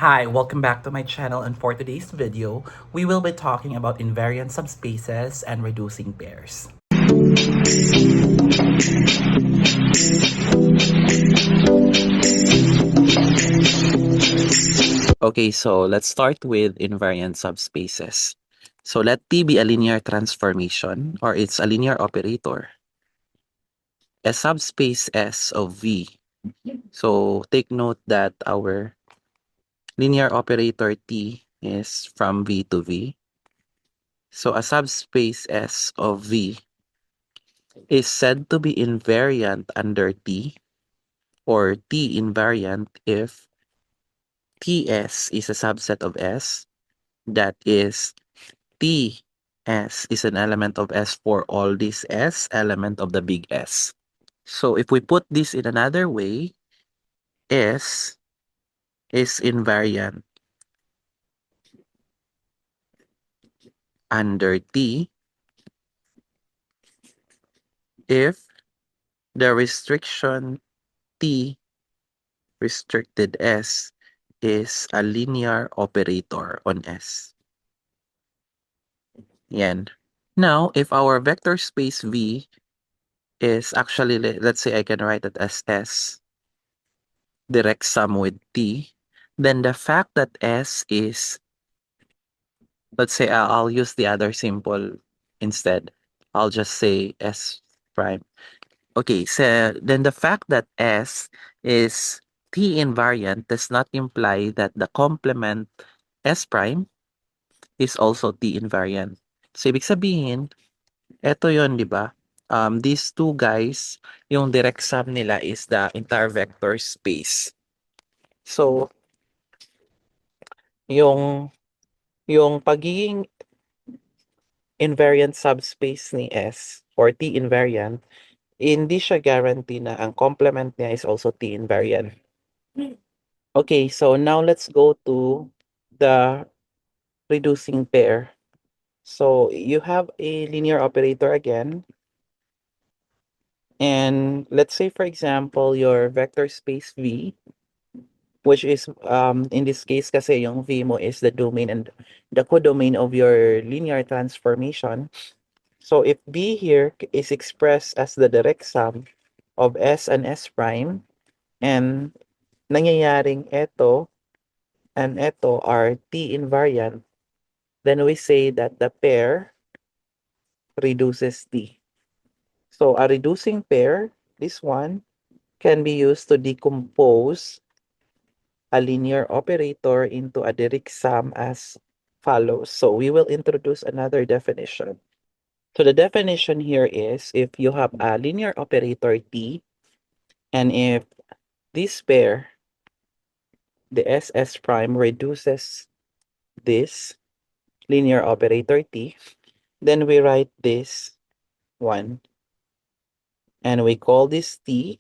Hi, welcome back to my channel, and for today's video, we will be talking about invariant subspaces and reducing pairs. Okay, so let's start with invariant subspaces. So let T be a linear transformation, or it's a linear operator. A subspace S of V. So take note that our linear operator T is from V to V. So a subspace S of V is said to be invariant under T, or T invariant if Ts is a subset of S, that is T(S) is an element of S for all these S element of the big S. So if we put this in another way, S is invariant under T if the restriction T restricted S is a linear operator on S. Yan. Now, if our vector space V is actually, let's say I can write it as S direct sum with T, then the fact that S is, let's say I'll use the other symbol instead. I'll just say S prime. Okay, so then the fact that S is T invariant does not imply that the complement S prime is also T invariant. So ibig sabihin, eto yon, di ba? These two guys, yung direct sum nila is the entire vector space. So, yung pagiging invariant subspace ni S or T invariant, hindi siya guarantee na ang complement niya is also T invariant. Okay, so now let's go to the reducing pair. So you have a linear operator again. And let's say, for example, your vector space V, which is, in this case kasi yung V mo is the domain and the codomain of your linear transformation. So if B here is expressed as the direct sum of S and S prime, and nangyayaring eto and eto are T invariant, then we say that the pair reduces T. So a reducing pair, this one, can be used to decompose a linear operator into a direct sum as follows. So we will introduce another definition. So the definition here is if you have a linear operator T, and if this pair, the SS prime, reduces this linear operator T, then we write this one. And we call this T,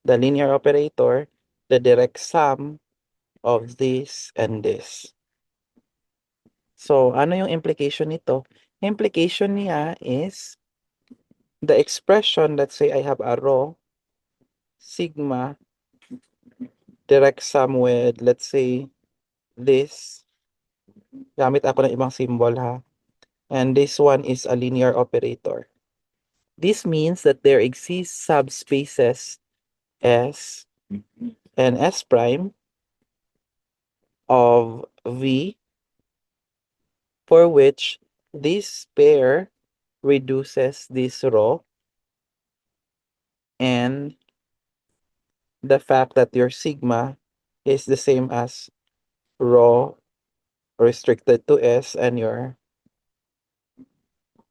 the linear operator, the direct sum of this and this. So, ano yung implication nito? Implication niya is the expression, let's say I have a rho sigma direct sum with, let's say, this. Gamit ako ng ibang symbol, ha. And this one is a linear operator. This means that there exist subspaces S and S prime of V for which this pair reduces this rho, and the fact that your sigma is the same as rho restricted to S, and your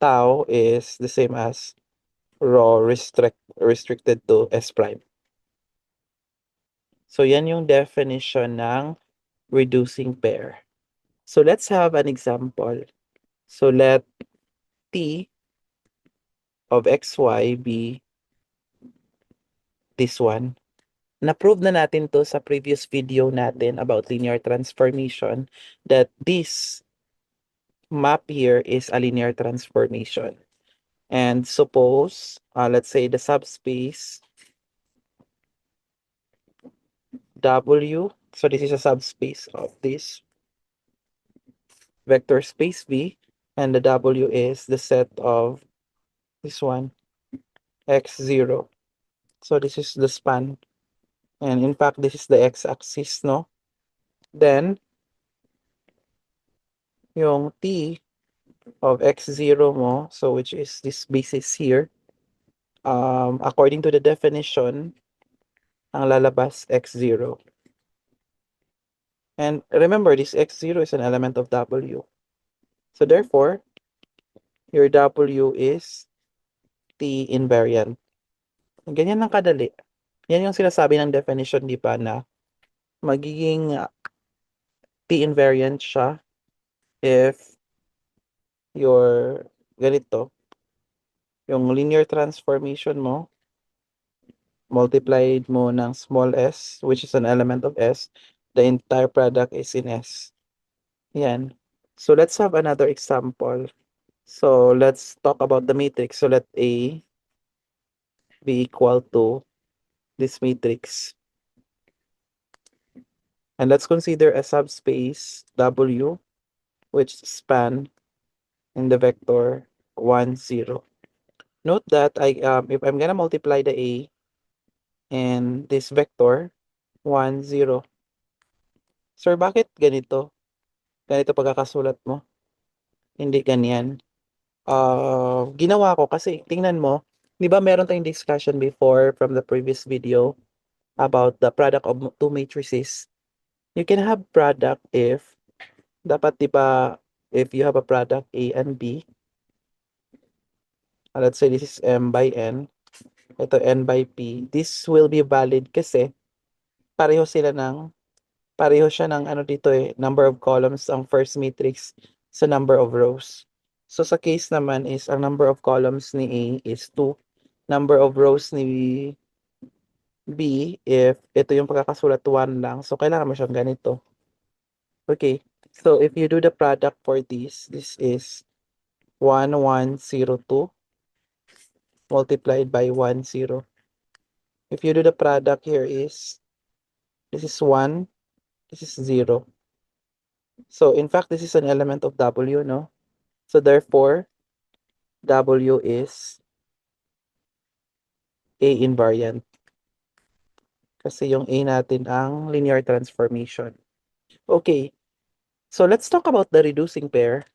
tau is the same as rho restricted to S prime. So yan yung definition ng reducing pair. So let's have an example. So let T of xy be this one. Na-prove na natin to sa previous video natin about linear transformation, that this map here is a linear transformation. And suppose, let's say the subspace W So this is a subspace of this vector space V, and the W is the set of this one, x0. So this is the span. And in fact, this is the x-axis, no? Then, yung t of x0 mo, so which is this basis here, according to the definition, ang lalabas x0. And remember, this x0 is an element of W. So therefore, your W is T invariant. Ganyan lang kadali. Yan yung sinasabi ng definition, di ba, na magiging T invariant siya if your ganito, yung linear transformation mo, multiplied mo ng small s, which is an element of S, the entire product is in S. Yan. So let's have another example. So let's talk about the matrix. So let A be equal to this matrix. And let's consider a subspace W which span in the vector 1, 0. Note that if I'm gonna multiply the A and this vector 1, 0. Sir, bakit ganito? Ganito pagkakasulat mo? Hindi ganyan. Ginawa ko kasi tingnan mo, 'di ba meron tayong discussion before from the previous video about the product of two matrices. You can have product if dapat 'di ba if you have a product A and B, let's say this is M by N, ito N by P, this will be valid kasi pareho sila ng pareho siya ng ano dito number of columns ang first matrix sa number of rows. So sa case naman is ang number of columns ni A is 2, number of rows ni B, if ito yung pagkakasulat 1 lang, so kailangan mo siyang ganito. Okay, so if you do the product for this is 1, 1, 0, 2 multiplied by 1, 0. If you do the product here is, this is 1, this is 0. So in fact, this is an element of W, no? So therefore, W is A invariant. Kasi yung A natin ang linear transformation. Okay, so let's talk about the reducing pair.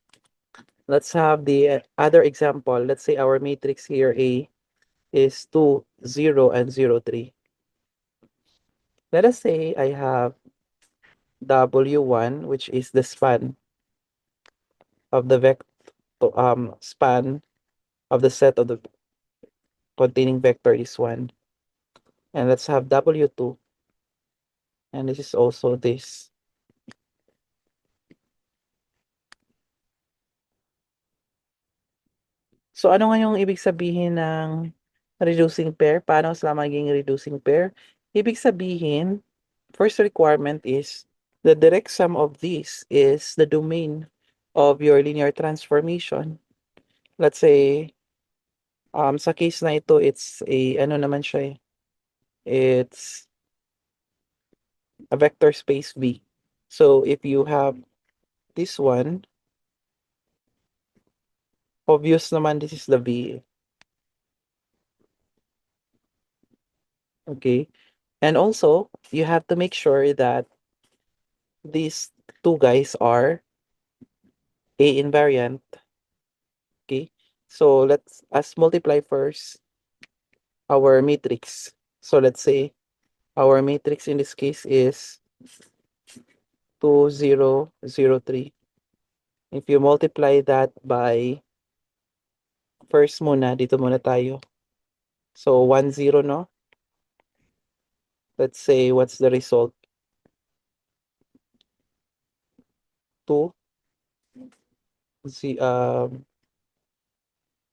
Let's have the other example. Let's say our matrix here A is 2, 0, and 0, 3. Let us say I have W1, which is the span of the vector span of the set of the containing vector is 1. And let's have W2. And this is also this. So ano nga yung ibig sabihin ng reducing pair? Paano sila magiging reducing pair? Ibig sabihin, first requirement is the direct sum of this is the domain of your linear transformation. Let's say, sa case na ito, it's a, ano naman siya it's a vector space V. So if you have this one, obvious naman this is the V. Okay. And also, you have to make sure that these two guys are A invariant. Okay. So let's multiply first our matrix. So let's say our matrix in this case is 2, 0, 0, 3. If you multiply that by first muna, dito muna tayo. So 1, 0, no? Let's say what's the result? 2,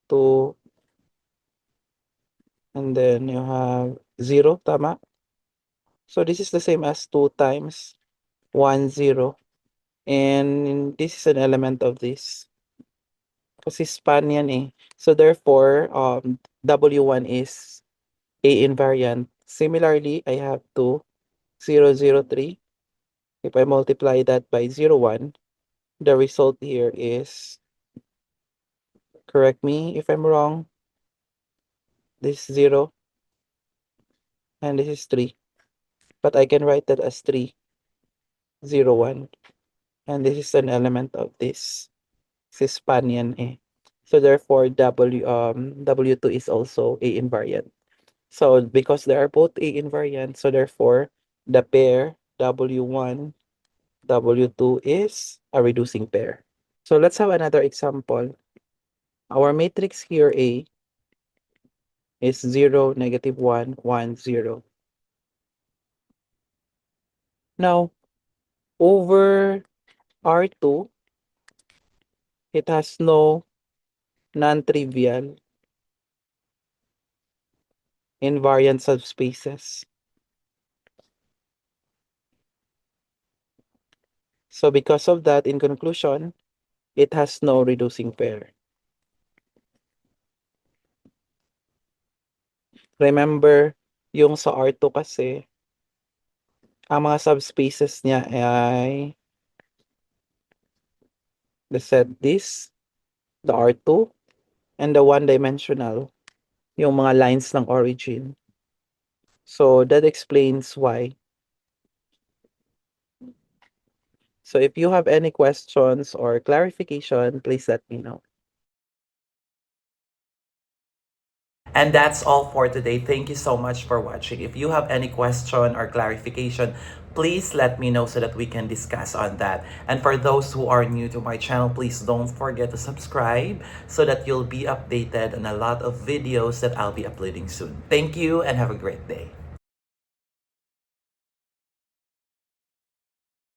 2, and then you have 0, tama? So this is the same as 2 times 1, 0. And this is an element of this. Kasi span yan eh. So therefore, W1 is A invariant. Similarly, I have 2, 0, 0, 3. If I multiply that by 0, 1, the result here is, correct me if I'm wrong, this is 0 and this is 3. But I can write that as 3, 0, 1. And this is an element of this. This is span yan eh. So therefore, W2 is also A invariant. So because they are both A invariant, so therefore, the pair W1, W2 is a reducing pair. So let's have another example. Our matrix here A is 0, negative 1, 1, 0. Now, over R2, it has no non-trivial invariant subspaces. So because of that, in conclusion, it has no reducing pair. Remember, yung sa R2 kasi, ang mga subspaces niya ay the set this, the R2, and the one-dimensional, yung mga lines ng origin. So that explains why. So if you have any questions or clarification, please let me know. And that's all for today. Thank you so much for watching. If you have any question or clarification, please let me know so that we can discuss on that. And for those who are new to my channel, please don't forget to subscribe so that you'll be updated on a lot of videos that I'll be uploading soon. Thank you and have a great day.